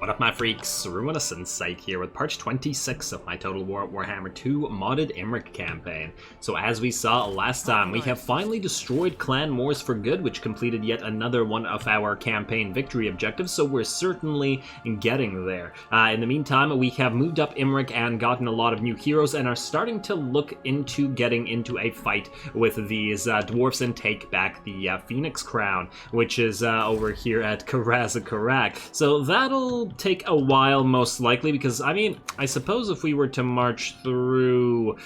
What up, my freaks? Ruinous Insight here with part 26 of my Total Warhammer II modded Imrik campaign. So as we saw last time, we have finally destroyed Clan Moors for good, which completed yet another one of our campaign victory objectives, so we're certainly getting there. In the meantime, we have moved up Imrik and gotten a lot of new heroes and are starting to look into getting into a fight with these dwarfs and take back the Phoenix Crown, which is over here at Karazakarak. So that'll take a while, most likely, because, I mean, I suppose if we were to march through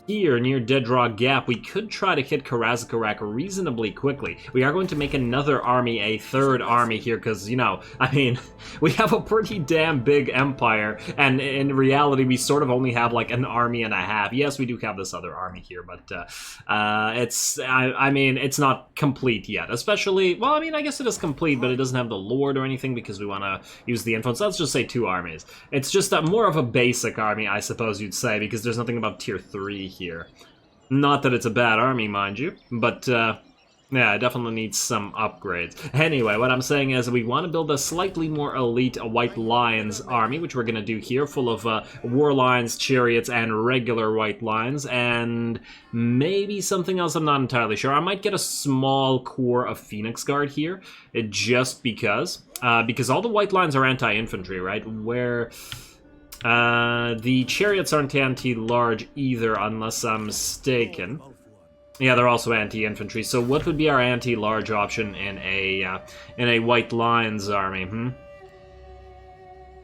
here near Deadrock Gap, we could try to hit Karazakarak reasonably quickly. We are going to make another army, a third army here, because, you know, I mean, we have a pretty damn big empire, and in reality, we sort of only have, like, an army and a half. Yes, we do have this other army here, but I mean, it's not complete yet, especially, well, I mean, I guess it is complete, but it doesn't have the Lord or anything, because we want to use the influence. Let's just say 2 armies. It's just more of a basic army, I suppose you'd say, because there's nothing above tier 3 here. Not that it's a bad army, mind you, but yeah, it definitely needs some upgrades. Anyway, what I'm saying is we want to build a slightly more elite White Lions army, which we're going to do here, full of War Lions, Chariots, and regular White Lions, and maybe something else I'm not entirely sure. I might get a small core of Phoenix Guard here, just because all the White Lions are anti-infantry, right? Where the Chariots aren't anti-large either, unless I'm mistaken. Yeah, they're also anti-infantry. So what would be our anti-large option in a White Lions army?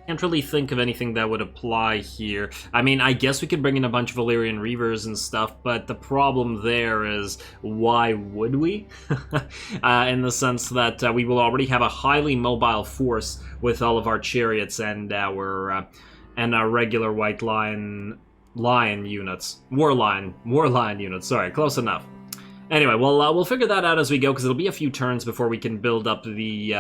Can't really think of anything that would apply here. I mean, I guess we could bring in a bunch of Valyrian Reavers and stuff, but the problem there is, why would we? In the sense that we will already have a highly mobile force with all of our Chariots and our regular White Lion units. War Lion units, sorry, close enough. Anyway, we'll figure that out as we go, because it'll be a few turns before we can build up the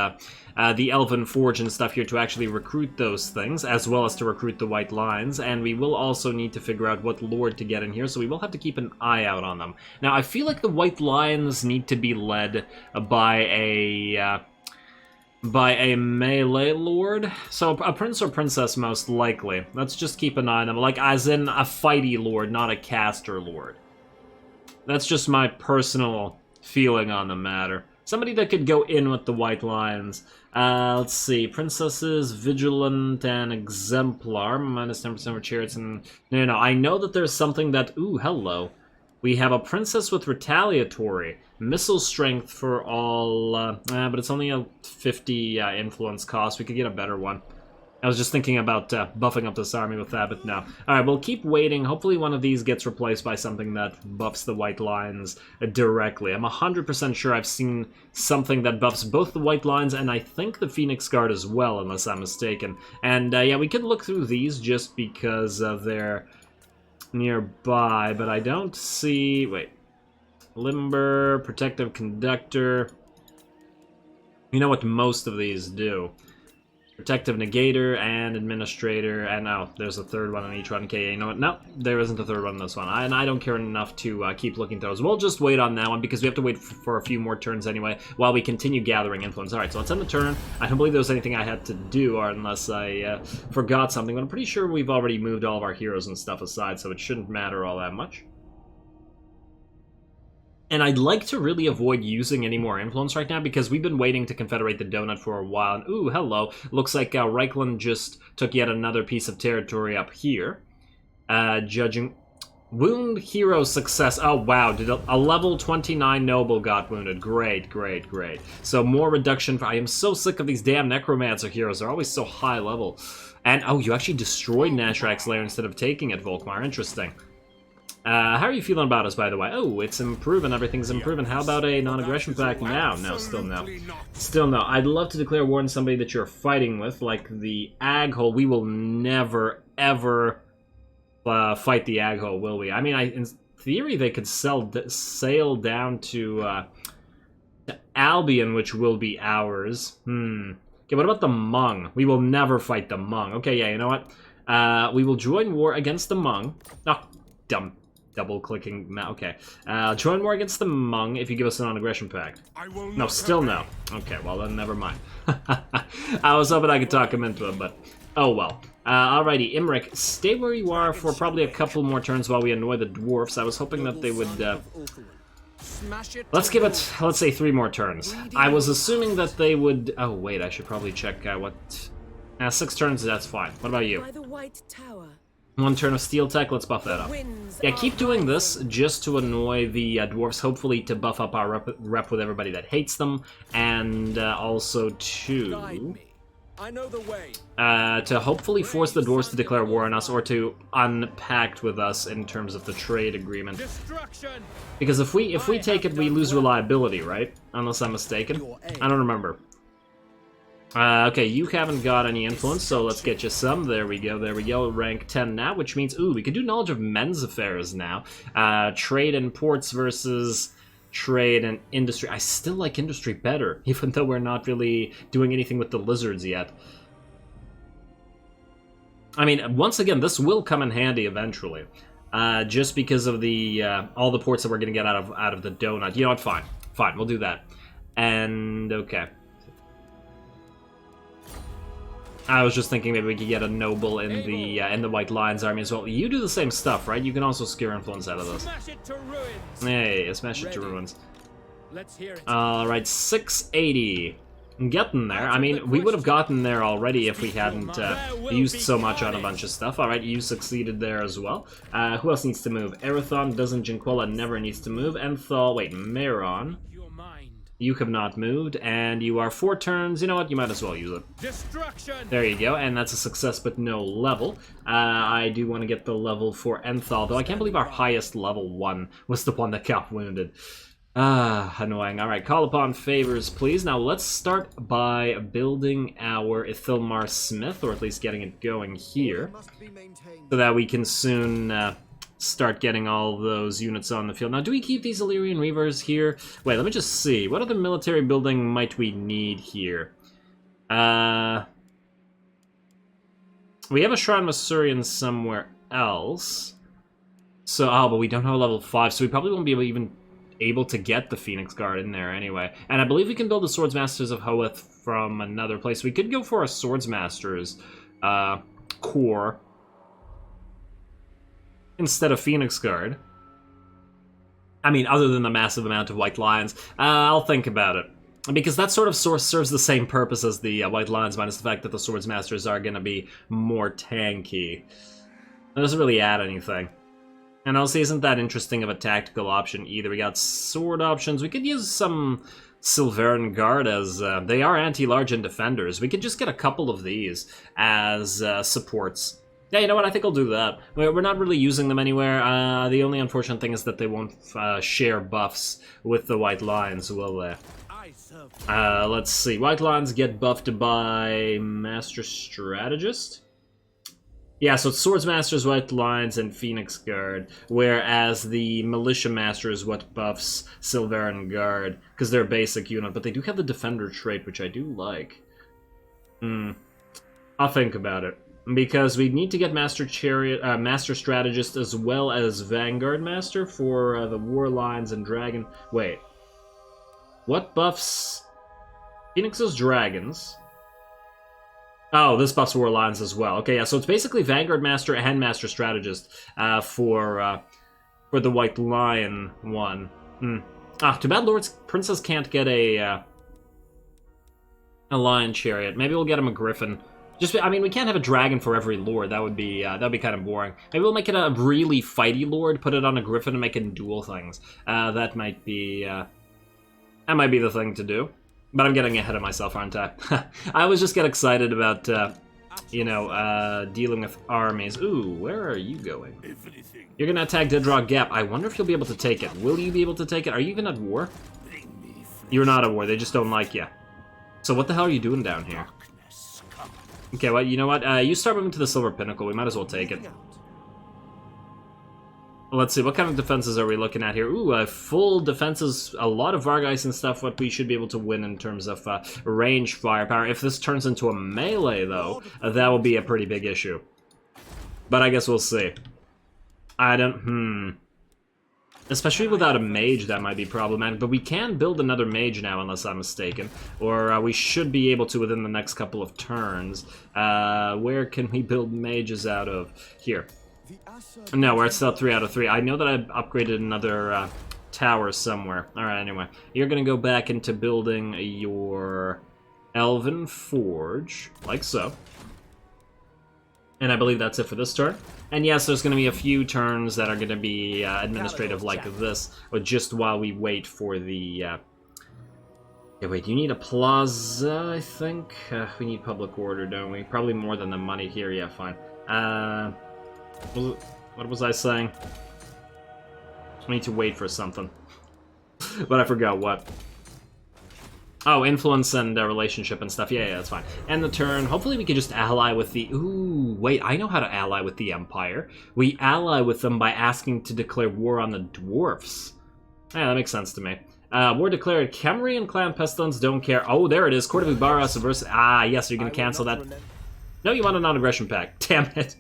Elven Forge and stuff here to actually recruit those things, as well as to recruit the White Lions, and we will also need to figure out what Lord to get in here, so we will have to keep an eye out on them. Now, I feel like the White Lions need to be led by a melee lord, so a prince or princess most likely. Let's just keep an eye on them, like as in a fighty lord, not a caster lord. That's just my personal feeling on the matter. Somebody that could go in with the White Lions. Let's see, princesses, vigilant, and exemplar, minus 10% for chariots, and no, I know that there's something that, ooh, hello. We have a princess with retaliatory, missile strength for all, but it's only a 50 influence cost. We could get a better one. I was just thinking about buffing up this army with that, but no. Alright, we'll keep waiting. Hopefully one of these gets replaced by something that buffs the White Lions directly. I'm 100% sure I've seen something that buffs both the White Lions and I think the Phoenix Guard as well, unless I'm mistaken. And yeah, we could look through these just because they're nearby, but I don't see... Wait. Limber, Protective Conductor. You know what most of these do. Protective Negator and Administrator, and oh, there's a third one on each one. Okay, you know what? No, there isn't a third one on this one. And I don't care enough to keep looking through those. We'll just wait on that one because we have to wait for a few more turns anyway while we continue gathering influence. Alright, so let's end the turn. I don't believe there was anything I had to do, or unless I forgot something, but I'm pretty sure we've already moved all of our heroes and stuff aside, so it shouldn't matter all that much. And I'd like to really avoid using any more influence right now because we've been waiting to confederate the donut for a while. And ooh, hello. Looks like Reichland just took yet another piece of territory up here. Judging... Wound hero success. Oh, wow. Did a level 29 noble got wounded. Great, great, great. So more reduction. I am so sick of these damn necromancer heroes. They're always so high level. And, oh, you actually destroyed Nashrak's lair instead of taking it, Volkmar. Interesting. How are you feeling about us, by the way? Oh, it's improving. Everything's improving. How about a non-aggression pact now? No, still no. Still no. I'd love to declare war on somebody that you're fighting with, like the Aghole. We will never, ever fight the Aghole, will we? I mean, in theory, they could sail down to Albion, which will be ours. Okay, what about the Hmong? We will never fight the Hmong. Okay, yeah, you know what? We will join war against the Hmong. Oh, dumb. double-clicking... Okay. Join war against the Hmong if you give us an non-aggression pact. No, still no. Okay, well then never mind. I was hoping I could talk him into it, but... Oh well. Alrighty, Imrik, stay where you are for probably a couple more turns while we annoy the dwarfs. I was hoping that they would... Let's give it, let's say, 3 more turns. I was assuming that they would... Oh wait, I should probably check what... 6 turns, that's fine. What about you? 1 turn of steel tech, let's buff that up. Yeah, keep doing this just to annoy the dwarves, hopefully to buff up our rep with everybody that hates them, and also to... to hopefully force the dwarves to declare war on us, or to unpact with us in terms of the trade agreement. Because if we take it, we lose reliability, right? Unless I'm mistaken. I don't remember. Okay, you haven't got any influence, so let's get you some. There we go, there we go. Rank 10 now, which means, ooh, we can do knowledge of men's affairs now. Trade and ports versus trade and industry. I still like industry better, even though we're not really doing anything with the lizards yet. I mean, once again, this will come in handy eventually. Just because of the all the ports that we're gonna get out of the donut. You know what, fine. Fine, we'll do that. And, okay. I was just thinking maybe we could get a noble in the White Lions army as well. You do the same stuff, right? You can also scare influence out of this. Hey, smash it to ruins. Alright, 680. Getting there. I mean, we would have gotten there already if we hadn't used so much on a bunch of stuff. Alright, you succeeded there as well. Who else needs to move? Erathon doesn't, Jinquella never needs to move. Enthal, wait, Meron. You have not moved, and you are 4 turns. You know what? You might as well use it. Destruction! There you go, and that's a success, but no level. I do want to get the level for Enthal, though I can't believe our highest level 1 was the one that got wounded. Annoying. Alright, call upon favors, please. Now, let's start by building our Ithilmar Smith, or at least getting it going here, so that we can soon... start getting all those units on the field. Now, do we keep these Illyrian Reavers here? Wait, let me just see. What other military building might we need here? We have a Shrine Masurian somewhere else. So, but we don't have a level 5, so we probably won't be even able to get the Phoenix Guard in there anyway. And I believe we can build the Swordsmasters of Hoeth from another place. We could go for a Swordsmasters core instead of Phoenix Guard. I mean, other than the massive amount of White Lions. I'll think about it. Because that sort of serves the same purpose as the White Lions, minus the fact that the Swordsmasters are going to be more tanky. It doesn't really add anything. And also, isn't that interesting of a tactical option either. We got sword options. We could use some Silveran Guard as... they are anti-large and defenders. We could just get a couple of these as supports. Yeah, you know what? I think I'll do that. We're not really using them anywhere. The only unfortunate thing is that they won't share buffs with the White Lions, will they? Let's see. White Lions get buffed by Master Strategist. Yeah, so it's Swordsmasters, White Lions, and Phoenix Guard, whereas the Militia Master is what buffs Silveran Guard, because they're a basic unit, but they do have the Defender trait, which I do like. I'll think about it. Because we need to get Master Strategist as well as Vanguard Master for the War Lions and Dragon... Wait. What buffs... Phoenix's Dragons? Oh, this buffs War Lions as well. Okay, yeah, so it's basically Vanguard Master and Master Strategist for the White Lion one. Too bad Lord's Princess can't get a Lion Chariot. Maybe we'll get him a Griffin. I mean, we can't have a dragon for every lord. That'd be kind of boring. Maybe we'll make it a really fighty lord, put it on a griffin, and make it dual things. That might be the thing to do. But I'm getting ahead of myself, aren't I? I always just get excited about, dealing with armies. Ooh, where are you going? You're gonna attack Deadrock Gap. I wonder if you'll be able to take it. Will you be able to take it? Are you even at war? You're not at war. They just don't like you. So what the hell are you doing down here? Okay, well, you know what? You start moving to the Silver Pinnacle. We might as well take it. Let's see, what kind of defenses are we looking at here? Ooh, full defenses, a lot of Vargeist and stuff, what we should be able to win in terms of range firepower. If this turns into a melee, though, that will be a pretty big issue. But I guess we'll see. I don't... Especially without a mage, that might be problematic. But we can build another mage now, unless I'm mistaken. Or we should be able to within the next couple of turns. Where can we build mages out of? Here. No, we're at still 3 out of 3. I know that I've upgraded another tower somewhere. Alright, anyway. You're gonna go back into building your Elven Forge, like so. And I believe that's it for this turn. And yes, there's going to be a few turns that are going to be administrative like this, but just while we wait for the... Yeah, wait, you need a plaza, I think? We need public order, don't we? Probably more than the money here, yeah, fine. What was I saying? We need to wait for something. But I forgot what. Oh, influence and relationship and stuff. Yeah, that's fine. End the turn. Hopefully we can just ally with the... Ooh, wait, I know how to ally with the Empire. We ally with them by asking to declare war on the dwarfs. Yeah, that makes sense to me. War declared. Camry Clan Pestilence don't care. Oh, there it is. Court of Ibarra versus... Ah, yes, you're going to cancel that. No, you want a non-aggression pact. Damn it.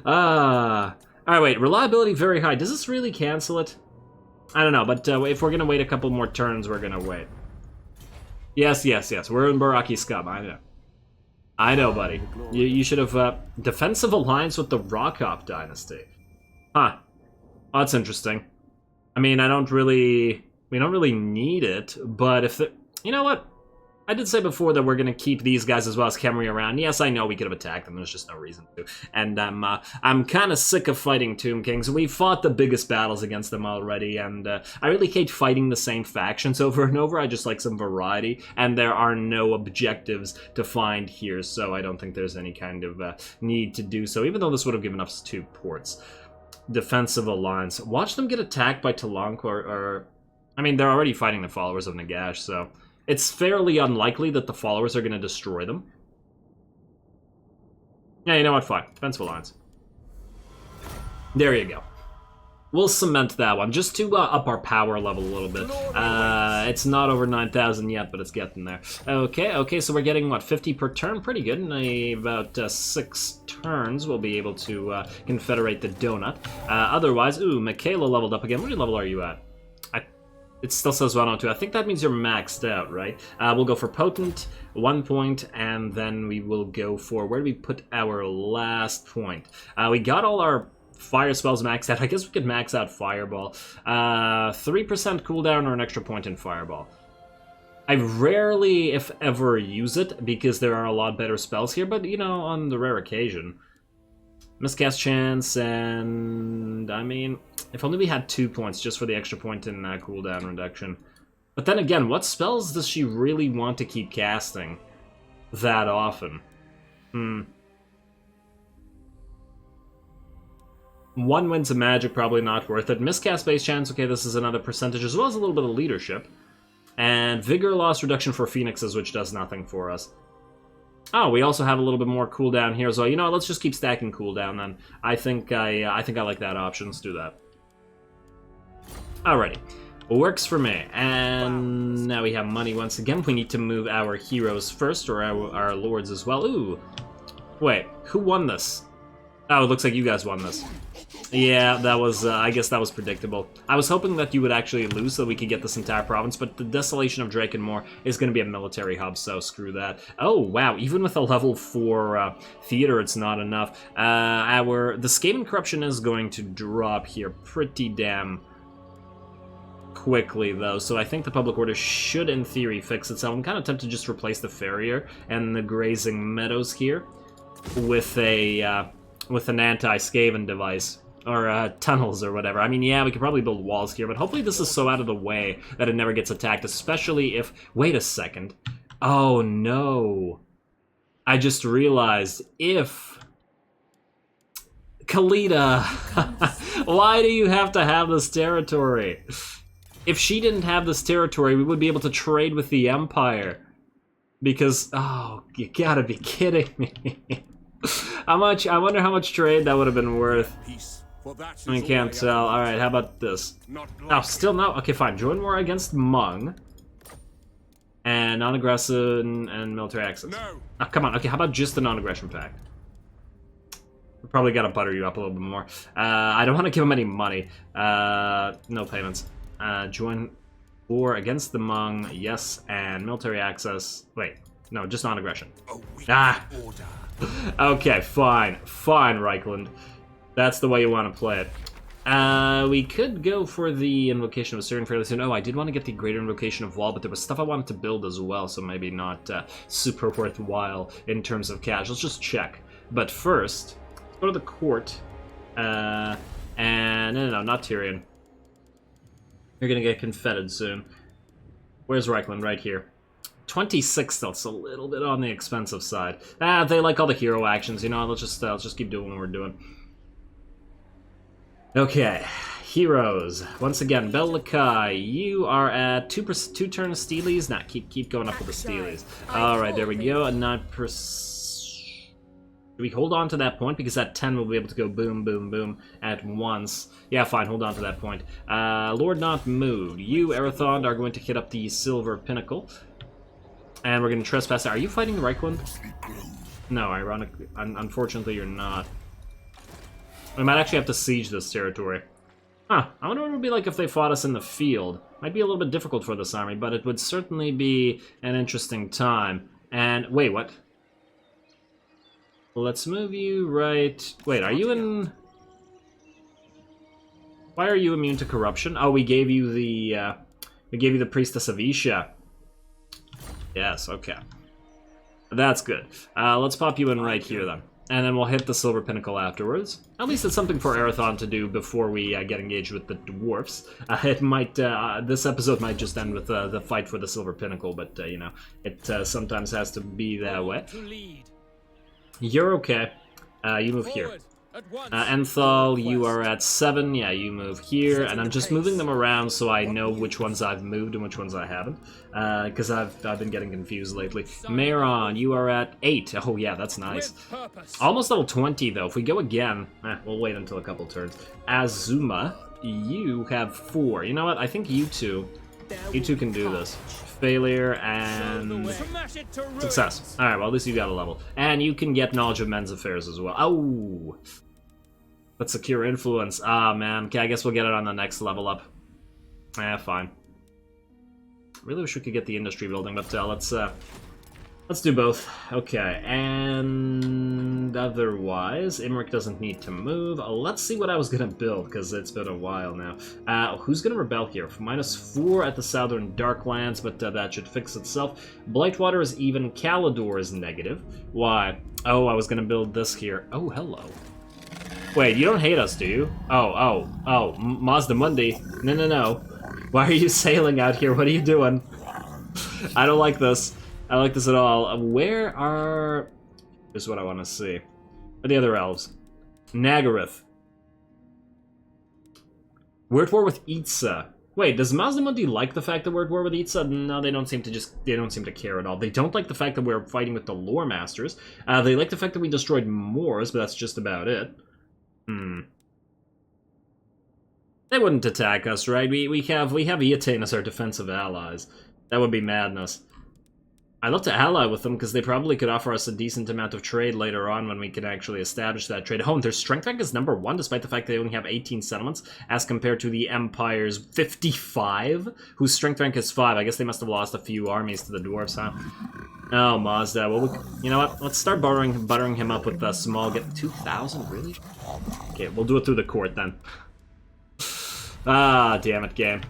Alright, wait. Reliability very high. Does this really cancel it? I don't know, but if we're going to wait a couple more turns, we're going to wait. Yes, yes, yes. We're in Baraki scum. I know. I know, buddy. You should have defensive alliance with the Rokop dynasty. Huh. Oh, that's interesting. I mean, we don't really need it, but if the... You know what? I did say before that we're going to keep these guys as well as Khemri around. Yes, I know we could have attacked them. There's just no reason to. And I'm kind of sick of fighting Tomb Kings. We fought the biggest battles against them already, and I really hate fighting the same factions over and over. I just like some variety, and there are no objectives to find here, so I don't think there's any kind of need to do so, even though this would have given us 2 ports. Defensive alliance. Watch them get attacked by Talanq, or... I mean, they're already fighting the followers of Nagash, so... It's fairly unlikely that the followers are going to destroy them. Yeah, you know what? Fine. Defensive alliance. There you go. We'll cement that one, just to up our power level a little bit. It's not over 9,000 yet, but it's getting there. Okay, so we're getting, what, 50 per turn? Pretty good. In about 6 turns, we'll be able to confederate the donut. Otherwise, ooh, Michaela leveled up again. What level are you at? It still says 102. I think that means you're maxed out, right? We'll go for Potent, 1 point, and then we will go for... Where do we put our last point? We got all our fire spells maxed out. I guess we could max out Fireball. 3% cooldown or an extra point in Fireball. I rarely, if ever, use it, because there are a lot better spells here, but, you know, on the rare occasion. Miscast chance, and I mean, if only we had 2 points just for the extra point in cooldown reduction. But then again, what spells does she really want to keep casting that often? 1 wins of magic, probably not worth it. Miscast base chance, okay, this is another percentage, as well as a little bit of leadership. And vigor loss reduction for phoenixes, which does nothing for us. Oh, we also have a little bit more cooldown here as well. You know, let's just keep stacking cooldown then. I think I like that option. Let's do that. Alrighty. Works for me. And now we have money once again. We need to move our heroes first, or our lords as well. Ooh. Wait, who won this? Oh, it looks like you guys won this. Yeah, that was, I guess that was predictable. I was hoping that you would actually lose so we could get this entire province, but the Desolation of Drakenmore is going to be a military hub, so screw that. Oh, wow, even with a level 4 theater, it's not enough. The Skaven Corruption is going to drop here pretty damn quickly, though, so I think the Public Order should, in theory, fix itself. I'm kind of tempted to just replace the Farrier and the Grazing Meadows here with an anti-Skaven device, or tunnels or whatever. I mean, yeah, we could probably build walls here, but hopefully this is so out of the way that it never gets attacked, especially if... Wait a second. Oh, no. I just realized, if... Khalida, why do you have to have this territory? If she didn't have this territory, we would be able to trade with the Empire. Because, oh, you gotta be kidding me. How much? I wonder how much trade that would have been worth. I can't tell. Alright, how about this? Oh, still no? Okay, fine. Join war against Hmong. And non-aggressive and military access. Oh, come on. Okay, how about just the non-aggression pact? Probably gotta butter you up a little bit more. I don't want to give him any money. No payments. Join war against the Hmong, yes, and military access. Wait, no, just non-aggression. Ah! Okay, fine. Fine, Reichland. That's the way you want to play it. We could go for the invocation of Sundering fairly soon. Oh, I did want to get the greater invocation of wall, but there was stuff I wanted to build as well, so maybe not super worthwhile in terms of cash. Let's just check. But first, let's go to the court. And no, not Tyrion. You're gonna get confetted soon. Where's Reichland? Right here. 26, that's a little bit on the expensive side. They like all the hero actions, you know. Let's just keep doing what we're doing. Okay, heroes. Once again, Bellakai, you are at 2 turns Steelies. Nah, keep going up with the Steelies. Alright, there we go. A 9%. Do we hold on to that point? Because at 10 we'll be able to go boom, boom, boom at once. Yeah, fine, hold on to that point. Lord not moved. You, Arathond, are going to hit up the Silver Pinnacle. And we're going to trespass. Are you fighting the Reichland? No, ironically. Unfortunately, you're not. We might actually have to siege this territory. Huh, I wonder what it would be like if they fought us in the field. Might be a little bit difficult for this army, but it would certainly be an interesting time. And, wait, what? Let's move you right... Wait, are you in... Why are you immune to corruption? Oh, we gave you the Priestess of Isha. Yes, okay. That's good. Let's pop you in right here, then. And then we'll hit the Silver Pinnacle afterwards. At least it's something for Arathon to do before we get engaged with the dwarfs. It might, this episode might just end with the fight for the Silver Pinnacle, but, you know, it sometimes has to be that way. You're okay. You move here. Enthal, you are at 7. Yeah, you move here. And I'm just moving them around so I know which ones I've moved and which ones I haven't. Because I've been getting confused lately. Mayron, you are at 8. Oh, yeah, that's nice. Almost level 20, though. If we go again, we'll wait until a couple turns. Azuma, you have 4. You know what? I think you two can do this. Failure and success. Alright, well, at least you got a level. And you can get knowledge of men's affairs as well. Oh! Let's secure influence. Ah, man. Okay, I guess we'll get it on the next level up. Fine. Really wish we could get the industry building, but let's do both. Okay, and otherwise, Imrik doesn't need to move. Let's see what I was gonna build, because it's been a while now. Who's gonna rebel here? -4 at the Southern Darklands, but that should fix itself. Blightwater is even, Caledor is negative. Why? Oh, I was gonna build this here. Oh, hello. Wait, you don't hate us, do you? Oh, Mazda Mundi. No. Why are you sailing out here? What are you doing? I don't like this. I don't like this at all. Where are... Here's what I want to see. Where are the other elves? Nagaroth. We're at war with Itza. Wait, does Mazdamundi like the fact that we're at war with Itza? No, they don't seem to care at all. They don't like the fact that we're fighting with the Lore Masters. They like the fact that we destroyed Moors, but that's just about it. They wouldn't attack us, right? We have Eataine as our defensive allies. That would be madness. I'd love to ally with them, because they probably could offer us a decent amount of trade later on when we can actually establish that trade. Oh, and their strength rank is #1, despite the fact they only have 18 settlements, as compared to the Empire's 55, whose strength rank is 5. I guess they must have lost a few armies to the dwarves, huh? Oh, Mazda. Well, you know what? Let's start buttering him up with the small... 2,000? Really? Okay, we'll do it through the court, then. Ah, damn it, game.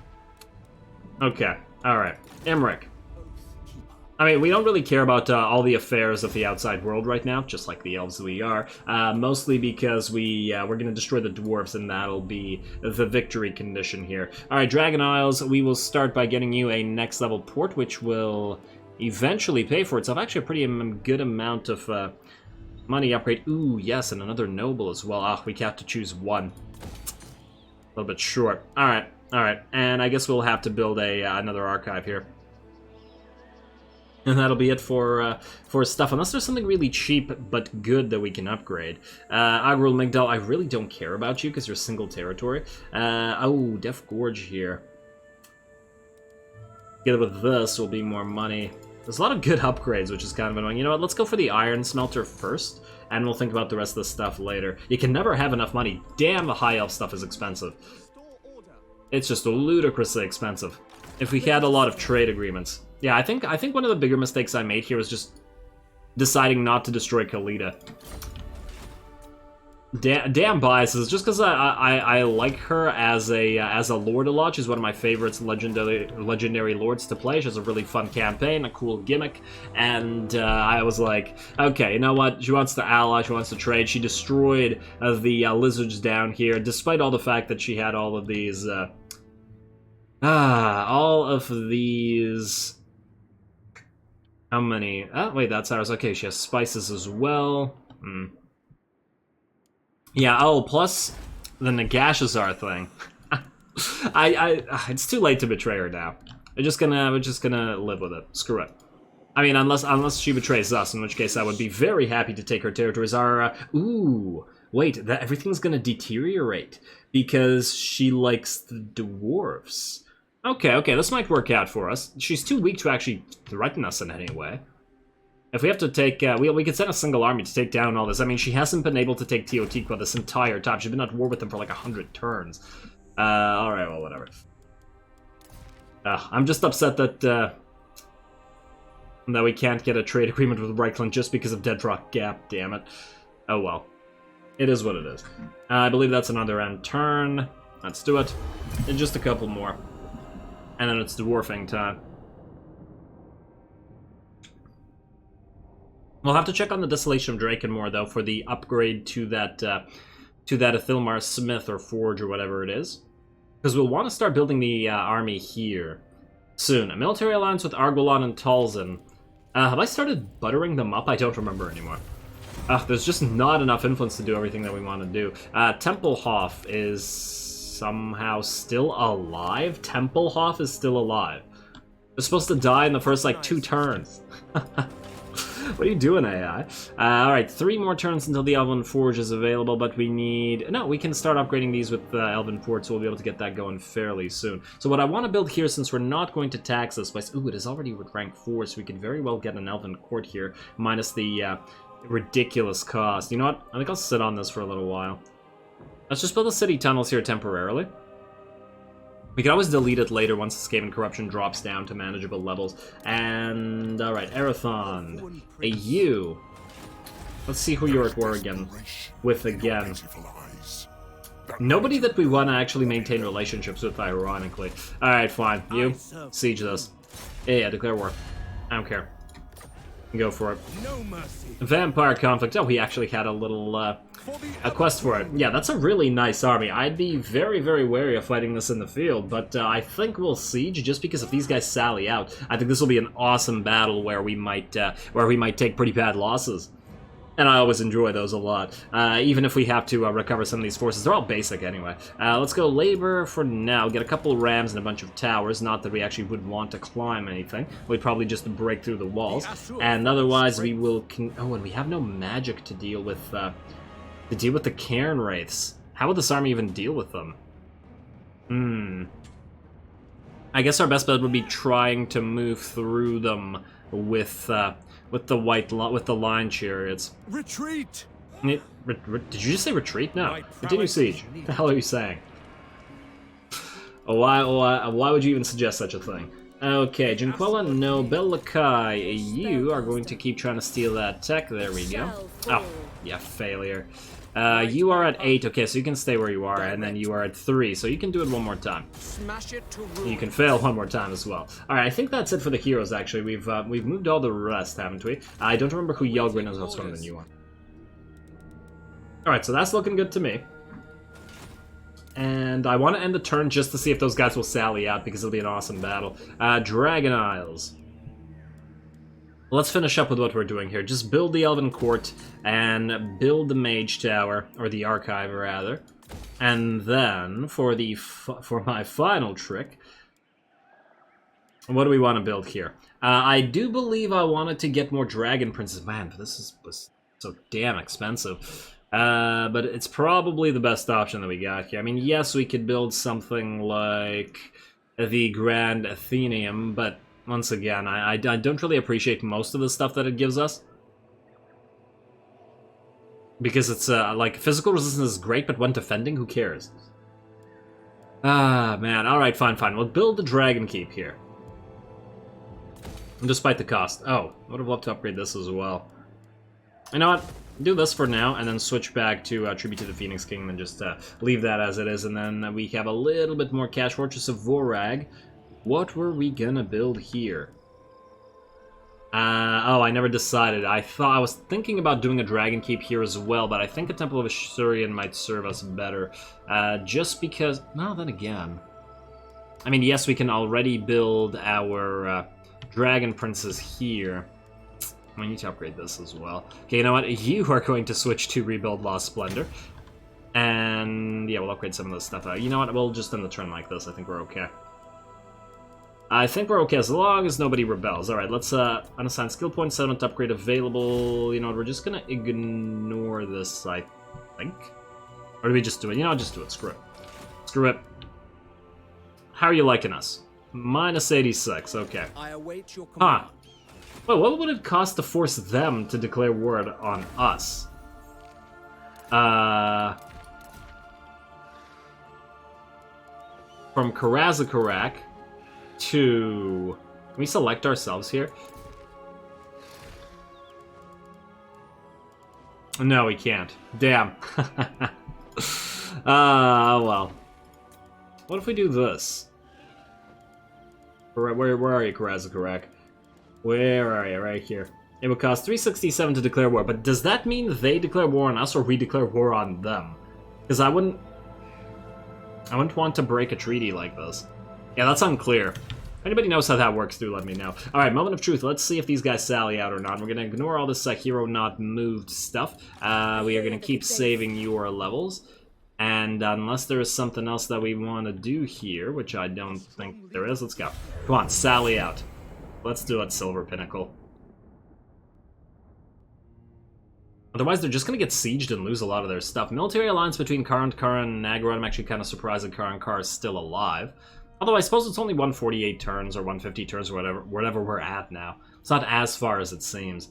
Okay, alright. Imrik. I mean, we don't really care about all the affairs of the outside world right now, just like the elves we are. Mostly because we're going to destroy the dwarves, and that'll be the victory condition here. Alright, Dragon Isles, we will start by getting you a next level port, which will eventually pay for itself. Actually, a pretty good amount of money upgrade. Ooh, yes, and another noble as well. Ah, we have to choose one. A little bit short. Alright, and I guess we'll have to build another archive here. And that'll be it for stuff, unless there's something really cheap but good that we can upgrade. Agrul Migdal, I really don't care about you because you're single territory. Oh, Death Gorge here. Together with this will be more money. There's a lot of good upgrades, which is kind of annoying. You know what, let's go for the iron smelter first, and we'll think about the rest of the stuff later. You can never have enough money. Damn, the high elf stuff is expensive. It's just ludicrously expensive. If we had a lot of trade agreements. Yeah, I think one of the bigger mistakes I made here was just deciding not to destroy Caledor. Damn biases, just because I like her as a lord a lot. She's one of my favorites, legendary lords to play. She has a really fun campaign, a cool gimmick, and I was like, okay, you know what? She wants to ally, she wants to trade. She destroyed the lizards down here, despite all the fact that she had all of these, how many? Oh, wait, that's ours. Okay, she has spices as well. Yeah, oh, plus the Nagashazar thing. It's too late to betray her now. We're just gonna live with it. Screw it. I mean, unless she betrays us, in which case I would be very happy to take her territories. Ooh, wait, everything's gonna deteriorate because she likes the dwarves. Okay, this might work out for us. She's too weak to actually threaten us in any way. If we have to take, we could send a single army to take down all this. I mean, she hasn't been able to take Teotihuacan this entire time. She's been at war with them for like 100 turns. Alright, well, whatever. I'm just upset that we can't get a trade agreement with Reichland just because of Deadrock Gap, damn it. Oh well. It is what it is. I believe that's another end turn. Let's do it. And just a couple more. And then it's dwarfing time. We'll have to check on the Desolation of Drakenmore, though, for the upgrade to that Athilmar Smith or Forge or whatever it is. Because we'll want to start building the army here soon. A military alliance with Argolon and Talzin. Have I started buttering them up? I don't remember anymore. There's just not enough influence to do everything that we want to do. Tempelhof is somehow still alive? Tempelhof is still alive. They're supposed to die in the first, like, 2 turns. What are you doing, AI? Alright, 3 more turns until the Elven Forge is available, but we need... No, we can start upgrading these with Elven Forge, so we'll be able to get that going fairly soon. So what I want to build here, since we're not going to tax this place... Ooh, it is already with rank 4, so we could very well get an Elven Court here, minus the ridiculous cost. You know what? I think I'll sit on this for a little while. Let's just build the city tunnels here temporarily. We can always delete it later once Skaven Corruption drops down to manageable levels. And, alright, Arathon, a you. Let's see who you're at war again with again. Nobody that we want to actually maintain relationships with, ironically. Alright, fine. You, siege this. Yeah, declare war. I don't care. Go for it. Vampire conflict. Oh, he actually had a little, a quest for it. Yeah, that's a really nice army. I'd be very, very wary of fighting this in the field, but I think we'll siege just because if these guys sally out, I think this will be an awesome battle where we might take pretty bad losses. And I always enjoy those a lot, even if we have to recover some of these forces. They're all basic anyway. Let's go labor for now. Get a couple rams and a bunch of towers. Not that we actually would want to climb anything. We'd probably just break through the walls. And otherwise, we will... Oh, and we have no magic to deal with the Cairn Wraiths. How would this army even deal with them? I guess our best bet would be trying to move through them with the line chariots. Retreat! Did you just say retreat? No. Continue siege. What the hell are you saying? Why would you even suggest such a thing? Okay, Jinquella, no. Bellakai, you are going to keep trying to steal that tech. There we go. Oh, yeah, failure. You are at 8, okay, so you can stay where you are, and then you are at 3, so you can do it one more time. You can fail one more time as well. Alright, I think that's it for the heroes, actually. We've moved all the rest, haven't we? I don't remember who Yelgrin is, what's one of the new one. Alright, so that's looking good to me. And I want to end the turn just to see if those guys will sally out, because it'll be an awesome battle. Dragon Isles. Let's finish up with what we're doing here. Just build the Elven Court and build the Mage Tower, or the Archive rather. And then for my final trick, what do we want to build here? I do believe I wanted to get more Dragon Princes. Man, but this was so damn expensive. But it's probably the best option that we got here. I mean, yes, we could build something like the Grand Athenaeum, but Once again, I don't really appreciate most of the stuff that it gives us. Because it's, like, physical resistance is great, but when defending, who cares? Ah, man. Alright, fine. We'll build the Dragon Keep here. Despite the cost. Oh, I would have loved to upgrade this as well. You know what? Do this for now, and then switch back to Tribute to the Phoenix King, and then just leave that as it is, and then we have a little bit more cash. Fortress of Vorag. What were we gonna build here? Oh, I never decided. I was thinking about doing a Dragon Keep here as well, but I think a Temple of Asurian might serve us better. Just because... No, then again... I mean, yes, we can already build our Dragon Princes here. We need to upgrade this as well. Okay, you know what? You are going to switch to Rebuild Lost Splendor. And, yeah, we'll upgrade some of this stuff out. You know what? We'll just end the turn like this. I think we're okay. I think we're okay as long as nobody rebels. Alright, let's unassign skill point, settlement upgrade available. You know what, we're just gonna ignore this, I think. Or do we just do it? You know, just do it. Screw it. Screw it. How are you liking us? Minus 86, okay. I await your command. Well, what would it cost to force them to declare war on us? From Karazakarak to... Can we select ourselves here? No, we can't. Damn. Well. What if we do this? Where are you, Karazakarak? Where are you? Right here. It would cost 367 to declare war, but does that mean they declare war on us or we declare war on them? Because I wouldn't want to break a treaty like this. Yeah, that's unclear. If anybody knows how that works, do let me know. Alright, moment of truth. Let's see if these guys sally out or not. We're going to ignore all this hero not moved stuff. We are going to keep saving your levels. And unless there is something else that we want to do here, which I don't think there is, let's go. Come on, sally out. Let's do it, Silver Pinnacle. Otherwise, they're just going to get sieged and lose a lot of their stuff. Military alliance between Kara and Nagarot. I'm actually kind of surprised that Kara is still alive. Although I suppose it's only 148 turns or 150 turns or whatever we're at now. It's not as far as it seems.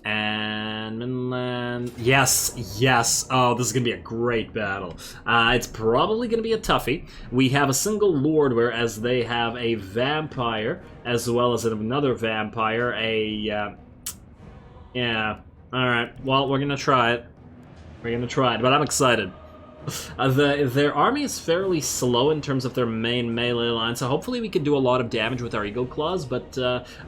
And Midland... Yes! Oh, this is going to be a great battle. It's probably going to be a toughie. We have a single lord, whereas they have a vampire, as well as another vampire, yeah. Alright, well, we're going to try it. We're going to try it, but I'm excited. Their army is fairly slow in terms of their main melee line, so hopefully we can do a lot of damage with our Eagle Claws, but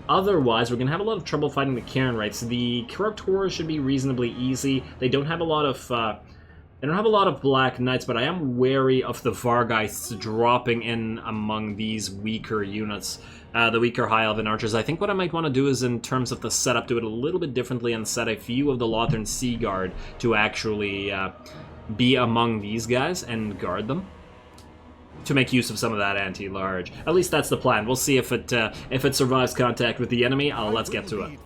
otherwise we're going to have a lot of trouble fighting the Karen Wraiths. The Corrupt Horrors should be reasonably easy. They don't have a lot of Black Knights, but I am wary of the Vargheists dropping in among these weaker units. The weaker High Elven archers. I think what I might want to do is, in terms of the setup, do it a little bit differently and set a few of the Lothern Sea Guard to actually be among these guys and guard them, to make use of some of that anti-large. At least that's the plan. We'll see if it survives contact with the enemy. Let's get to it.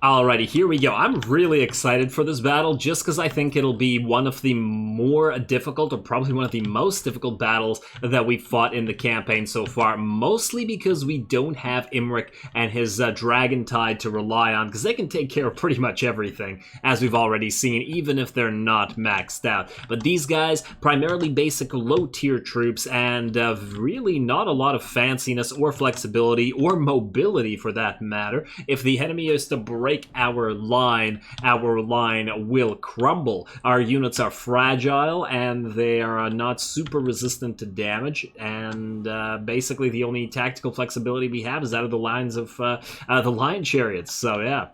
Alrighty, here we go. I'm really excited for this battle just because I think it'll be one of the more difficult, or probably one of the most difficult battles that we've fought in the campaign so far, mostly because we don't have Imrik and his Dragon Tide to rely on, because they can take care of pretty much everything, as we've already seen, even if they're not maxed out. But these guys, primarily basic low-tier troops, and really not a lot of fanciness or flexibility, or mobility for that matter. If the enemy is to break our line will crumble. Our units are fragile and they are not super resistant to damage, and basically the only tactical flexibility we have is out of the lines of the Lion Chariots. So yeah,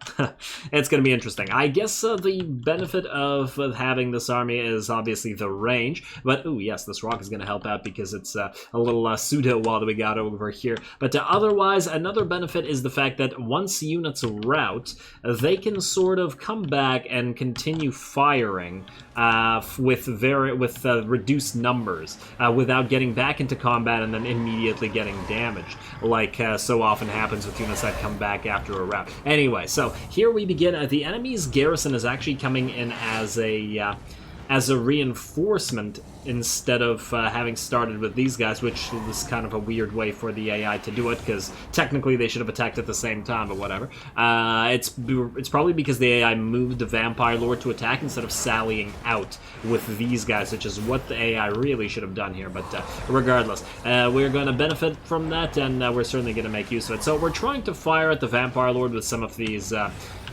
it's going to be interesting. I guess the benefit of having this army is obviously the range, but ooh yes, this rock is going to help out because it's a little pseudo wall that we got over here. But otherwise, another benefit is the fact that once units rout, they can sort of come back and continue firing with reduced numbers without getting back into combat and then immediately getting damaged, like so often happens with units that come back after a round. Anyway, so here we begin. The enemy's garrison is actually coming in as a reinforcement instead of having started with these guys, which was kind of a weird way for the AI to do it, because technically they should have attacked at the same time, but whatever. It's probably because the AI moved the Vampire Lord to attack instead of sallying out with these guys, which is what the AI really should have done here, but regardless, we're going to benefit from that, and we're certainly going to make use of it. So we're trying to fire at the Vampire Lord with some of these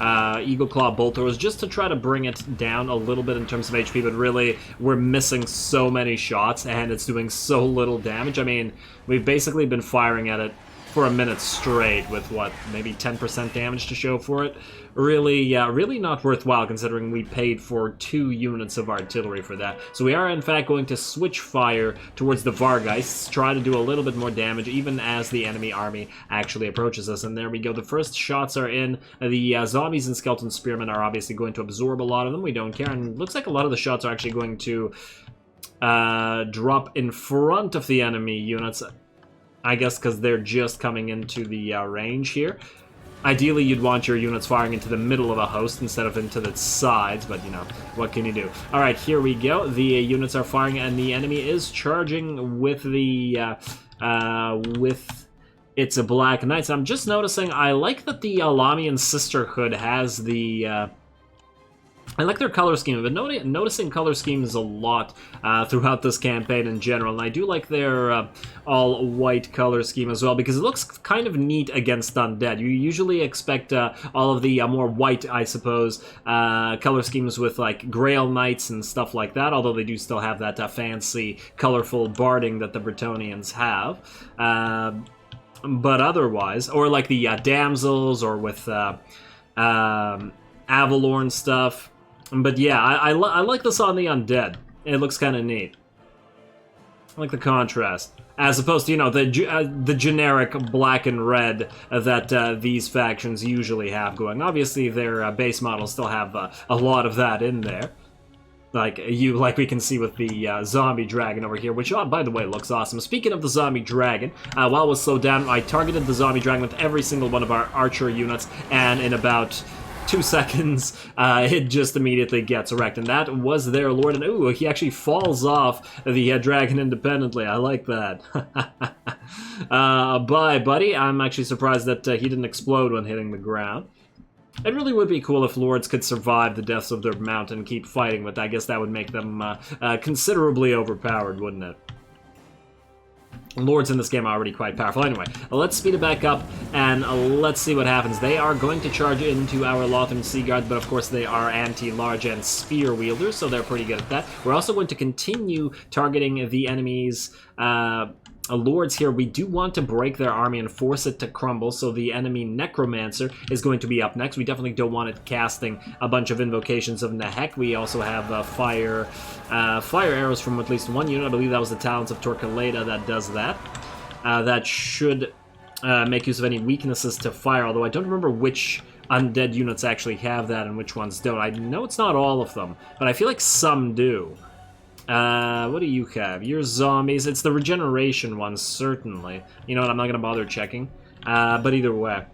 Eagle Claw bolt throws just to try to bring it down a little bit in terms of HP, but really we're missing so many shots and it's doing so little damage. I mean, we've basically been firing at it for a minute straight with, what, maybe 10% damage to show for it. Really not worthwhile considering we paid for 2 units of artillery for that. So we are in fact going to switch fire towards the Vargeists, try to do a little bit more damage even as the enemy army actually approaches us. And there we go, the first shots are in. The zombies and skeleton spearmen are obviously going to absorb a lot of them, we don't care, and it looks like a lot of the shots are actually going to drop in front of the enemy units, I guess because they're just coming into the range here. Ideally, you'd want your units firing into the middle of a host instead of into the sides, but, you know, what can you do? Alright, here we go. The units are firing, and the enemy is charging with the, it's a Black Knights. I'm just noticing, I like that the Alamian Sisterhood has the, I like their color scheme. I've been noticing color schemes a lot throughout this campaign in general, and I do like their all-white color scheme as well, because it looks kind of neat against undead. You usually expect all of the more white, I suppose, color schemes with, like, Grail Knights and stuff like that, although they do still have that fancy, colorful barding that the Bretonnians have. But otherwise, or like the damsels, or with Avalorn stuff. But yeah, I like this on the undead. It looks kind of neat. I like the contrast, as opposed to, you know, the generic black and red that these factions usually have going. Obviously, their base models still have a lot of that in there, like we can see with the zombie dragon over here, which, oh, by the way, looks awesome. Speaking of the zombie dragon, while it was slowed down, I targeted the zombie dragon with every single one of our archer units, and in about 2 seconds, it just immediately gets wrecked, and that was their lord, and ooh, he actually falls off the dragon independently. I like that. Bye, buddy. I'm actually surprised that he didn't explode when hitting the ground. It really would be cool if lords could survive the deaths of their mount and keep fighting, but I guess that would make them considerably overpowered, wouldn't it? Lords in this game are already quite powerful. Anyway, let's speed it back up, and let's see what happens. They are going to charge into our Lothern Sea Guard, but of course they are anti-large and spear wielders, so they're pretty good at that. We're also going to continue targeting the enemy's lords here. We do want to break their army and force it to crumble, so the enemy Necromancer is going to be up next. We definitely don't want it casting a bunch of invocations of Nehek. We also have fire arrows from at least one unit. I believe that was the Talents of Torquelada that does that. That should make use of any weaknesses to fire, although I don't remember which undead units actually have that and which ones don't. I know it's not all of them, but I feel like some do. What do you have? Your zombies. It's the regeneration ones, certainly. You know what, I'm not going to bother checking. But either way.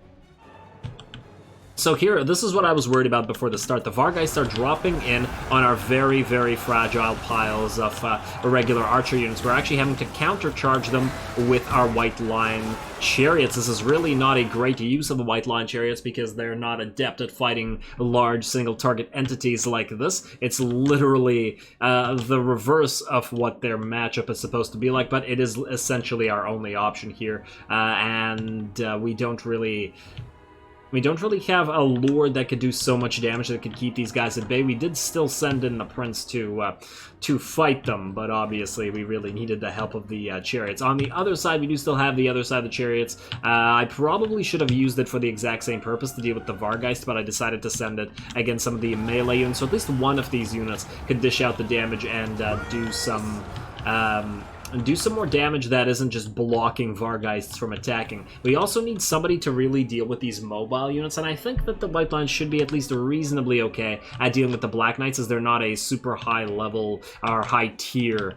So here, this is what I was worried about before the start. The Vargeists are dropping in on our very, very fragile piles of irregular archer units. We're actually having to countercharge them with our White Line chariots. This is really not a great use of the White Line chariots because they're not adept at fighting large single-target entities like this. It's literally the reverse of what their matchup is supposed to be like, but it is essentially our only option here, and we don't really have a lord that could do so much damage that could keep these guys at bay. We did still send in the prince to fight them, but obviously we really needed the help of the chariots. On the other side, we do still have the other side of the chariots. I probably should have used it for the exact same purpose to deal with the Vargeist, but I decided to send it against some of the melee units, so at least one of these units could dish out the damage and do some do some more damage that isn't just blocking Vargeists from attacking. We also need somebody to really deal with these mobile units, and I think that the White Lions should be at least reasonably okay at dealing with the Black Knights, as they're not a super high level or high tier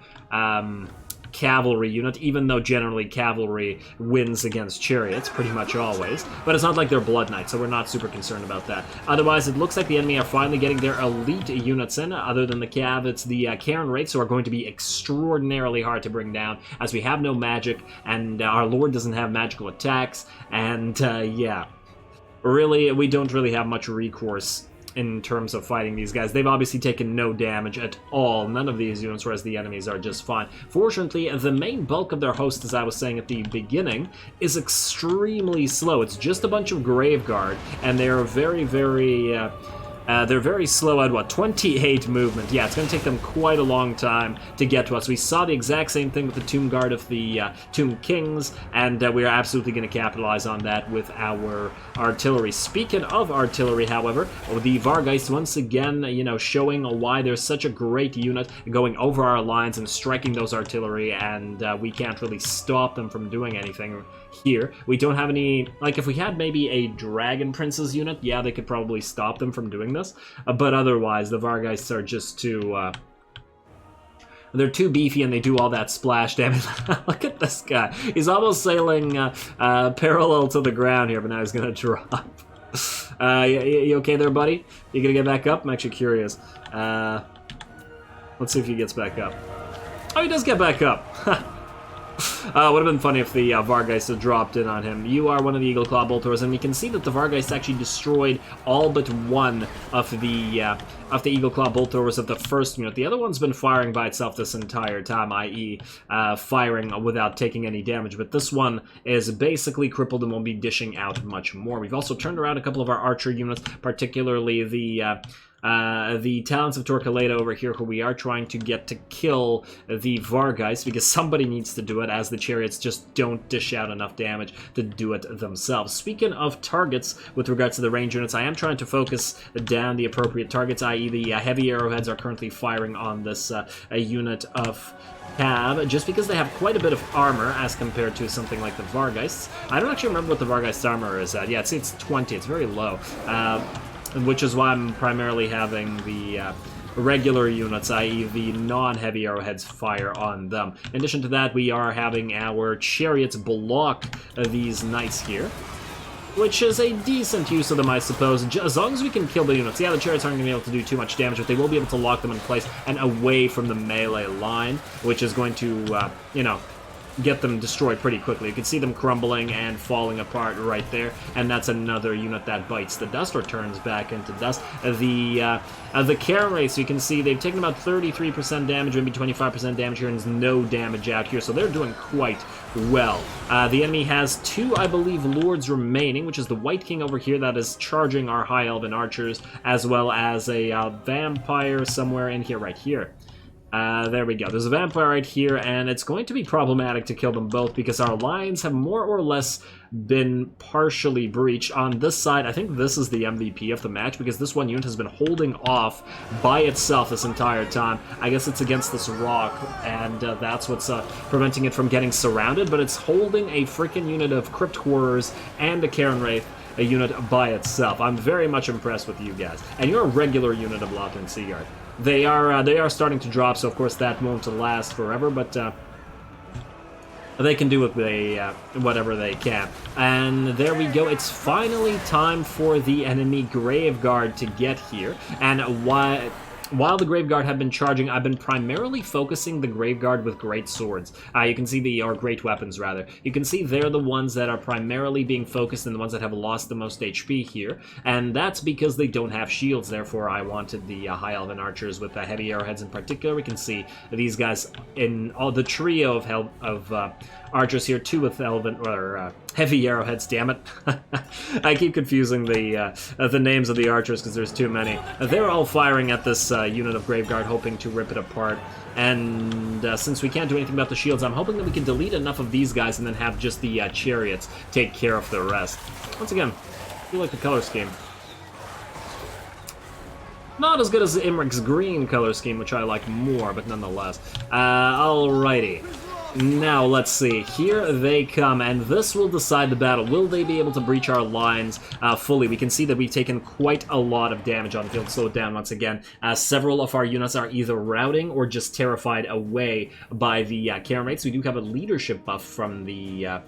cavalry unit, even though generally cavalry wins against chariots pretty much always, but it's not like they're blood knights, so we're not super concerned about that. Otherwise, it looks like the enemy are finally getting their elite units in. Other than the cav, it's the Karen Wraiths, who are going to be extraordinarily hard to bring down, as we have no magic, and our lord doesn't have magical attacks, and yeah, really, we don't really have much recourse in terms of fighting these guys. They've obviously taken no damage at all, none of these units, whereas the enemies are just fine. Fortunately, the main bulk of their host, as I was saying at the beginning, is extremely slow. It's just a bunch of Graveguard, and they're very, they're very slow at, what, 28 movement. Yeah, it's going to take them quite a long time to get to us. We saw the exact same thing with the Tomb Guard of the Tomb Kings, and we are absolutely going to capitalize on that with our artillery. Speaking of artillery, however, the Vargeist once again, you know, showing why they're such a great unit, going over our lines and striking those artillery, and we can't really stop them from doing anything here. We don't have any, like, if we had maybe a Dragon Prince's unit, yeah, they could probably stop them from doing this, but otherwise the Vargeists are just too they're too beefy, and they do all that splash damage. Look at this guy, he's almost sailing parallel to the ground here, but now he's gonna drop. You okay there, buddy? You gonna get back up? I'm actually curious. Let's see if he gets back up. Oh, he does get back up. Would have been funny if the Vargeist had dropped in on him. You are one of the Eagle Claw Bolters, and we can see that the Vargeist actually destroyed all but one of the Eagle Claw Bolters of the first unit. The other one's been firing by itself this entire time, i.e. Firing without taking any damage, but this one is basically crippled and won't be dishing out much more. We've also turned around a couple of our archer units, particularly the Talents of Caledor over here, who we are trying to get to kill the Vargeist, because somebody needs to do it, as the chariots just don't dish out enough damage to do it themselves. Speaking of targets, with regards to the range units, I am trying to focus down the appropriate targets, i.e. the heavy arrowheads are currently firing on this a unit of Cav, just because they have quite a bit of armor as compared to something like the Vargeists. I don't actually remember what the Vargeist armor is at. Yeah, it's 20, it's very low. Which is why I'm primarily having the regular units, i.e. the non-heavy arrowheads, fire on them. In addition to that, we are having our chariots block these knights here, which is a decent use of them, I suppose, as long as we can kill the units. Yeah, the chariots aren't going to be able to do too much damage, but they will be able to lock them in place and away from the melee line, which is going to, you know, get them destroyed pretty quickly. You can see them crumbling and falling apart right there, and that's another unit that bites the dust or turns back into dust. The Karen Wraiths, you can see they've taken about 33% damage, maybe 25% damage here, and there's no damage out here, so they're doing quite well. The enemy has two, I believe, lords remaining, which is the White King over here that is charging our High Elven archers, as well as a vampire somewhere in here, right here. There we go. There's a vampire right here, and it's going to be problematic to kill them both because our lines have more or less been partially breached. On this side, I think this is the MVP of the match because this one unit has been holding off by itself this entire time. I guess it's against this rock, and that's what's preventing it from getting surrounded, but it's holding a freaking unit of Crypt Horrors and a Karen Wraith, a unit by itself. I'm very much impressed with you guys. And you're a regular unit of Lothern Seaguard. They are starting to drop, so of course that won't last forever, but they can do whatever they can. And there we go. It's finally time for the enemy Graveguard to get here. And while the Graveguard have been charging, I've been primarily focusing the Graveguard with great swords. You can see or great weapons, rather. You can see they're the ones that are primarily being focused and the ones that have lost the most HP here. And that's because they don't have shields, therefore I wanted the High Elven archers with the heavy arrowheads in particular. We can see these guys in all the trio of archers here, two with elven or heavy arrowheads. Damn it! I keep confusing the names of the archers because there's too many. They're all firing at this unit of Graveguard, hoping to rip it apart. And since we can't do anything about the shields, I'm hoping that we can delete enough of these guys and then have just the chariots take care of the rest. Once again, I feel like the color scheme. Not as good as Imrik's green color scheme, which I like more, but nonetheless. Alrighty. Now, let's see. Here they come, and this will decide the battle. Will they be able to breach our lines fully? We can see that we've taken quite a lot of damage on the field. Slow it down once again. Several of our units are either routing or just terrified away by the care mates. We do have a leadership buff from the...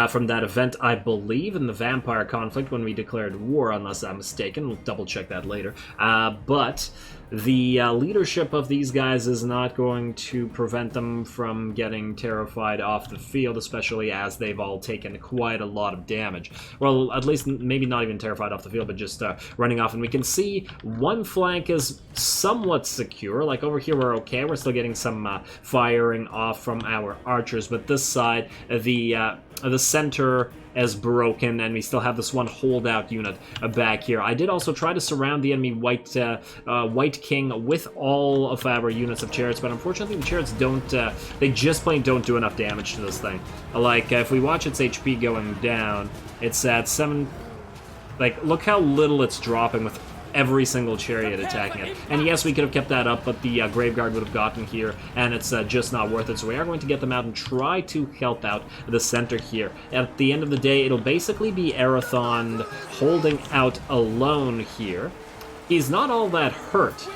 from that event, I believe, in the vampire conflict when we declared war, unless I'm mistaken. We'll double-check that later. But the leadership of these guys is not going to prevent them from getting terrified off the field, especially as they've all taken quite a lot of damage. Well, at least maybe not even terrified off the field, but just running off. And we can see one flank is somewhat secure. Like, over here we're okay. We're still getting some firing off from our archers, but this side, the center is broken, and we still have this one holdout unit back here. I did also try to surround the enemy White King with all of our units of chariots, but unfortunately the chariots don't, they just plain don't do enough damage to this thing. Like, if we watch its HP going down, it's at 7... Like, look how little it's dropping with every single chariot attacking it. And yes, we could have kept that up, but the Graveguard would have gotten here, and it's just not worth it. So we are going to get them out and try to help out the center here. At the end of the day, it'll basically be Arathon holding out alone here. He's not all that hurt,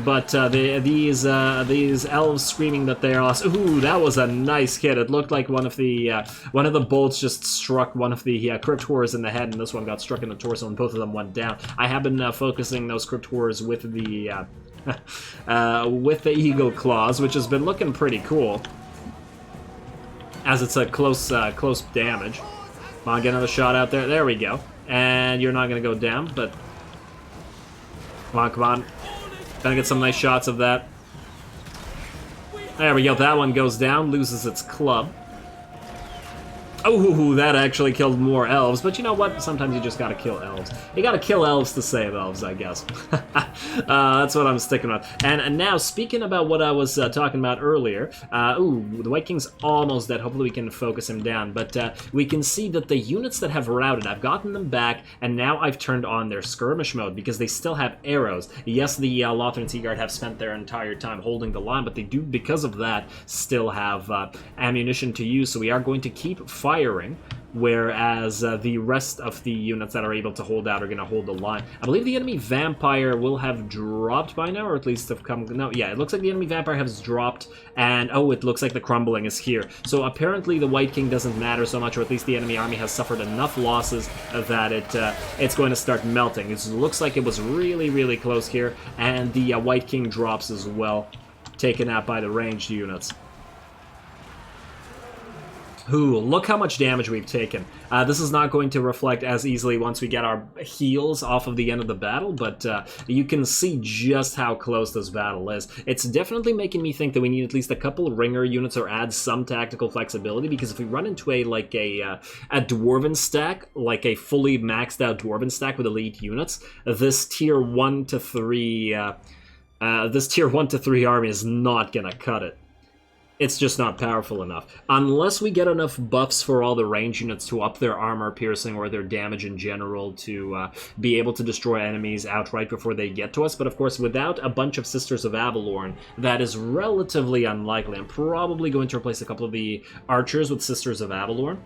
but these elves screaming that they are lost. Ooh, that was a nice hit. It looked like one of the bolts just struck one of the crypt horrors in the head, and this one got struck in the torso, and both of them went down. I have been focusing those crypt horrors with the with the eagle claws, which has been looking pretty cool, as it's a close damage. Come on, get another shot out there. There we go. And you're not gonna go down, but come on, come on. Gonna get some nice shots of that. There we go, that one goes down, loses its club. Oh, that actually killed more elves, but you know what? Sometimes you just gotta kill elves. You gotta kill elves to save elves, I guess. That's what I'm sticking with. And now, speaking about what I was talking about earlier, ooh, the White King's almost dead. Hopefully we can focus him down, but we can see that the units that have routed, I've gotten them back, and now I've turned on their skirmish mode, because they still have arrows. Yes, the Lothran Seaguard have spent their entire time holding the line, but they do, because of that, still have ammunition to use, so we are going to keep firing, whereas the rest of the units that are able to hold out are going to hold the line. I believe the enemy vampire will have dropped by now, or at least have come... No, yeah, it looks like the enemy vampire has dropped, and oh, it looks like the crumbling is here. So apparently the White King doesn't matter so much, or at least the enemy army has suffered enough losses that it's going to start melting. It looks like it was really, really close here, and the White King drops as well, taken out by the ranged units. Ooh, look how much damage we've taken. This is not going to reflect as easily once we get our heals off of the end of the battle, but you can see just how close this battle is. It's definitely making me think that we need at least a couple ringer units or add some tactical flexibility, because if we run into a dwarven stack, like a fully maxed out dwarven stack with elite units, this tier 1 to 3 army is not gonna cut it. It's just not powerful enough. Unless we get enough buffs for all the range units to up their armor piercing or their damage in general to be able to destroy enemies outright before they get to us. But of course, without a bunch of Sisters of Avalorn, that is relatively unlikely. I'm probably going to replace a couple of the archers with Sisters of Avalorn,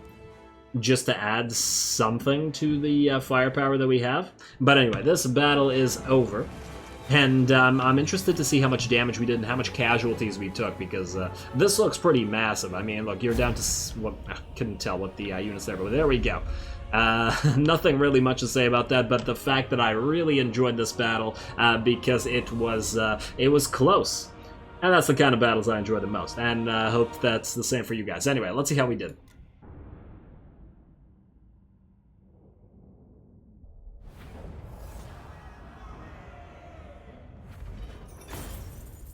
just to add something to the firepower that we have. But anyway, this battle is over. And I'm interested to see how much damage we did and how much casualties we took, because this looks pretty massive. I mean, look, you're down to... Well, I couldn't tell what the units there, but there we go. Nothing really much to say about that, but the fact that I really enjoyed this battle because it was close. And that's the kind of battles I enjoy the most, and hope that's the same for you guys. Anyway, let's see how we did.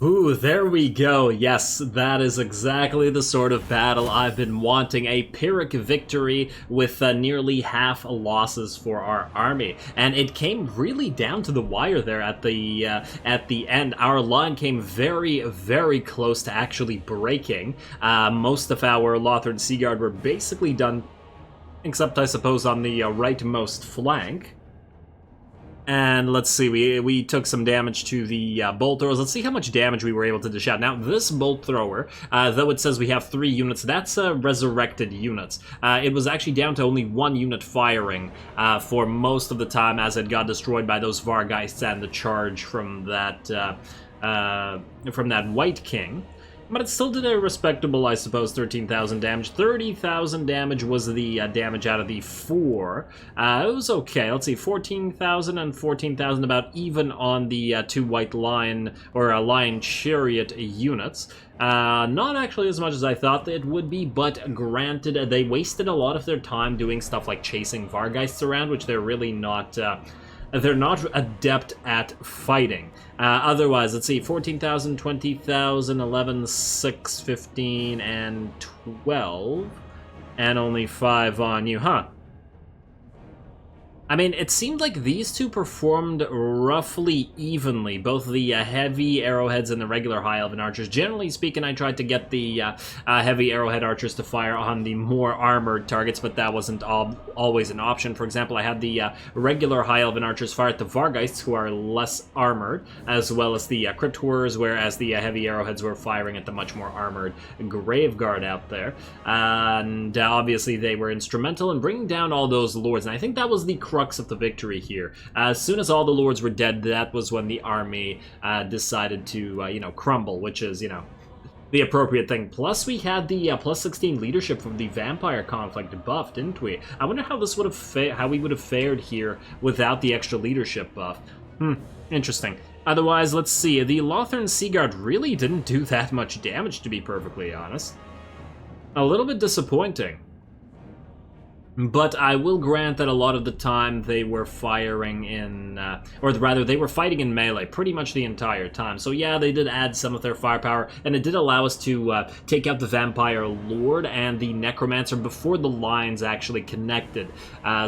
Ooh, there we go. Yes, that is exactly the sort of battle I've been wanting. A Pyrrhic victory with nearly half losses for our army. And it came really down to the wire there at the end. Our line came very, very close to actually breaking. Most of our Lothran Seaguard were basically done, except I suppose on the rightmost flank. And let's see, we took some damage to the bolt throwers. Let's see how much damage we were able to dish out. Now, this bolt thrower, though it says we have 3 units, that's resurrected units. It was actually down to only 1 unit firing for most of the time, as it got destroyed by those Vargeists and the charge from that White King. But it still did a respectable, I suppose, 13,000 damage. 30,000 damage was the damage out of the 4. It was okay. Let's see, 14,000 and 14,000, about even on the 2 White Lion, or Lion Chariot units. Not actually as much as I thought it would be, but granted, they wasted a lot of their time doing stuff like chasing Vargeists around, which they're really not... they're not adept at fighting. Otherwise, let's see, 14,000, 20,000, 11, 6, 15, and 12. And only 5 on you, huh? I mean, it seemed like these two performed roughly evenly, both the heavy arrowheads and the regular High Elven archers. Generally speaking, I tried to get the heavy arrowhead archers to fire on the more armored targets, but that wasn't always an option. For example, I had the regular High Elven archers fire at the Vargeists, who are less armored, as well as the Crypt Horrors, whereas the heavy arrowheads were firing at the much more armored Graveguard out there. And obviously, they were instrumental in bringing down all those lords, and I think that was the crux of the victory here. As soon as all the lords were dead, that was when the army decided to, crumble, which is, the appropriate thing. Plus, we had the plus 16 leadership from the vampire conflict buff, didn't we? I wonder how this would have how we would have fared here without the extra leadership buff. Interesting. Otherwise, let's see. The Lothern Seaguard really didn't do that much damage, to be perfectly honest. A little bit disappointing. But I will grant that a lot of the time they were firing in, or rather, they were fighting in melee pretty much the entire time. So yeah, they did add some of their firepower, and it did allow us to take out the Vampire Lord and the Necromancer before the lines actually connected.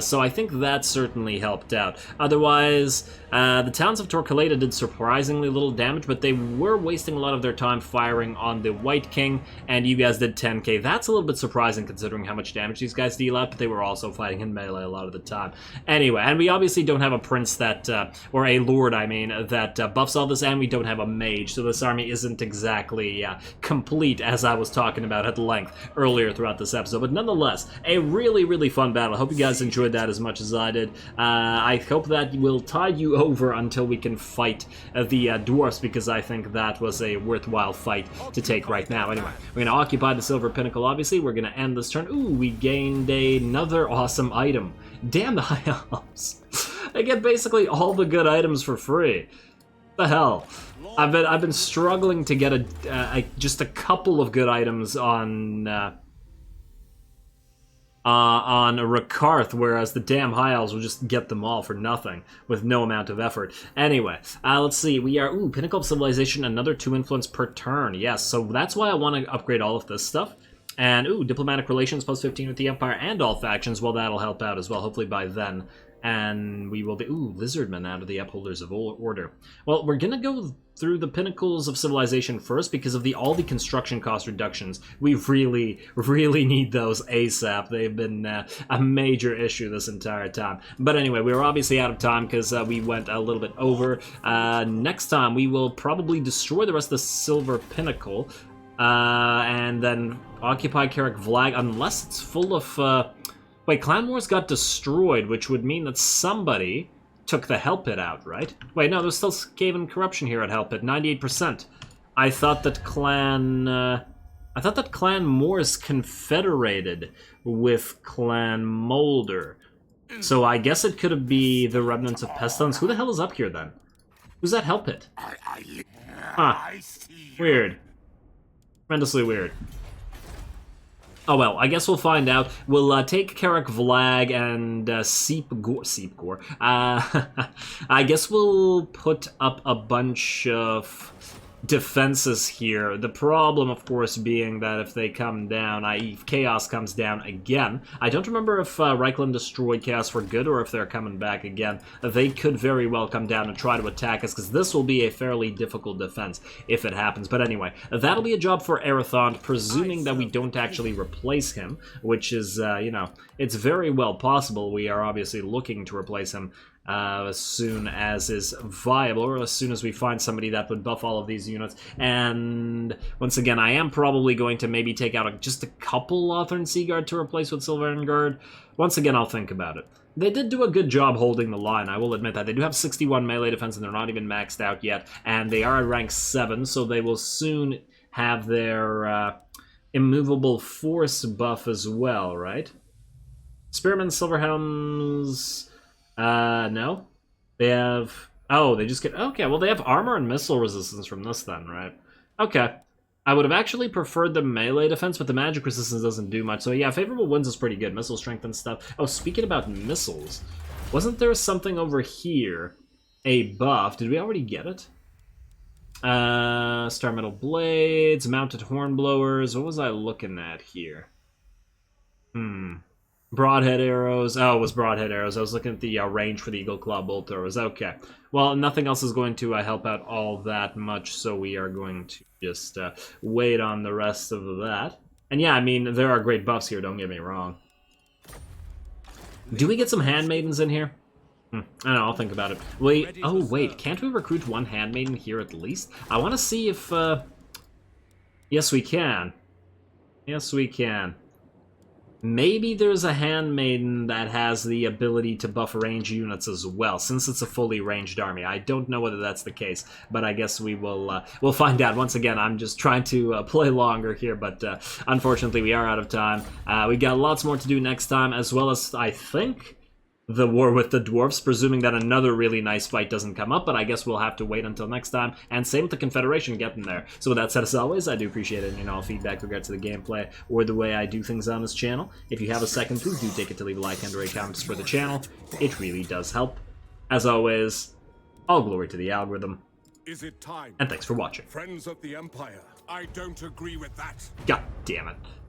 So I think that certainly helped out. Otherwise, the towns of Caledor did surprisingly little damage, but they were wasting a lot of their time firing on the White King, and you guys did 10k. That's a little bit surprising considering how much damage these guys deal out, but they were also fighting in melee a lot of the time. Anyway, and we obviously don't have a prince that, or a lord, I mean, that buffs all this, and we don't have a mage, so this army isn't exactly complete, as I was talking about at length earlier throughout this episode. But nonetheless, a really, really fun battle. I hope you guys enjoyed that as much as I did. I hope that will tide you over until we can fight the dwarfs, because I think that was a worthwhile fight to take right now. Anyway, we're going to occupy the Silver Pinnacle, obviously. We're going to end this turn. Ooh, we gained another awesome item. Damn the High Elves. I get basically all the good items for free. The hell? I've been struggling to get just a couple of good items on Rakarth, whereas the damn High Elves will just get them all for nothing, with no amount of effort. Anyway, let's see, we are, Pinnacle of Civilization, another 2 influence per turn, yes, so that's why I want to upgrade all of this stuff. And, diplomatic relations plus 15 with the Empire and all factions, well, that'll help out as well, hopefully by then. And we will be, Lizardmen out of the Upholders of Order. Well, we're gonna go through the Pinnacles of Civilization first because of all the construction cost reductions. We really, really need those ASAP. They've been a major issue this entire time. But anyway, we were obviously out of time because we went a little bit over. Next time, we will probably destroy the rest of the Silver Pinnacle. And then occupy Carrick Vlag, unless it's full of, wait, Clan Wars got destroyed, which would mean that somebody took the Hell Pit out, right? Wait, no, there's still Skaven corruption here at Hell Pit, 98%. I thought that Clan Morse confederated with Clan Molder. So I guess it could be the remnants of Pestilence. Who the hell is up here, then? Who's that Hell Pit? Huh. Weird. Tremendously weird. Oh well, I guess we'll find out. We'll take Carrick Vlag and Seepgore. I guess we'll put up a bunch of defenses here. The problem, of course, being that if they come down, i.e. if Chaos comes down again, I don't remember if Reichland destroyed Chaos for good or if they're coming back again. They could very well come down and try to attack us, because this will be a fairly difficult defense if it happens. But anyway, that'll be a job for Arathon, presuming that we don't actually replace him, which is, it's very well possible. We are obviously looking to replace him. as soon as is viable, or as soon as we find somebody that would buff all of these units. And once again, I am probably going to maybe take out just a couple Lothern Sea Guard to replace with Sylvan Guard. Once again, I'll think about it. They did do a good job holding the line, I will admit that. They do have 61 melee defense, and they're not even maxed out yet, and they are at rank 7, so they will soon have their immovable force buff as well, right? Spearmen, Silverhelms... no. They have... Oh, they just get... Okay, well, they have armor and missile resistance from this then, right? Okay. I would have actually preferred the melee defense, but the magic resistance doesn't do much. So yeah, favorable winds is pretty good. Missile strength and stuff. Oh, speaking about missiles, wasn't there something over here? A buff. Did we already get it? Star Metal Blades, Mounted Hornblowers. What was I looking at here? Broadhead arrows. Oh, it was broadhead arrows. I was looking at the range for the Eagle Claw bolt throwers. Okay. Well, nothing else is going to help out all that much, so we are going to just wait on the rest of that. And yeah, I mean, there are great buffs here, don't get me wrong. Do we get some handmaidens in here? I don't know, I'll think about it. Wait, oh wait, can't we recruit one handmaiden here at least? I want to see if... Yes, we can. Yes, we can. Maybe there's a handmaiden that has the ability to buff range units as well, since it's a fully ranged army. I don't know whether that's the case, but I guess we will we'll find out. Once again, I'm just trying to play longer here, but unfortunately we are out of time. We got lots more to do next time, as well as, I think, the war with the dwarfs, presuming that another really nice fight doesn't come up, but I guess we'll have to wait until next time, and same with the Confederation getting there. So with that said, as always, I do appreciate it, all feedback with regard to the gameplay or the way I do things on this channel. If you have a second, please do take it to leave a like and or a comment for the channel. It really does help. As always, all glory to the algorithm. Is it time? And thanks for watching. Friends of the Empire, I don't agree with that. God damn it.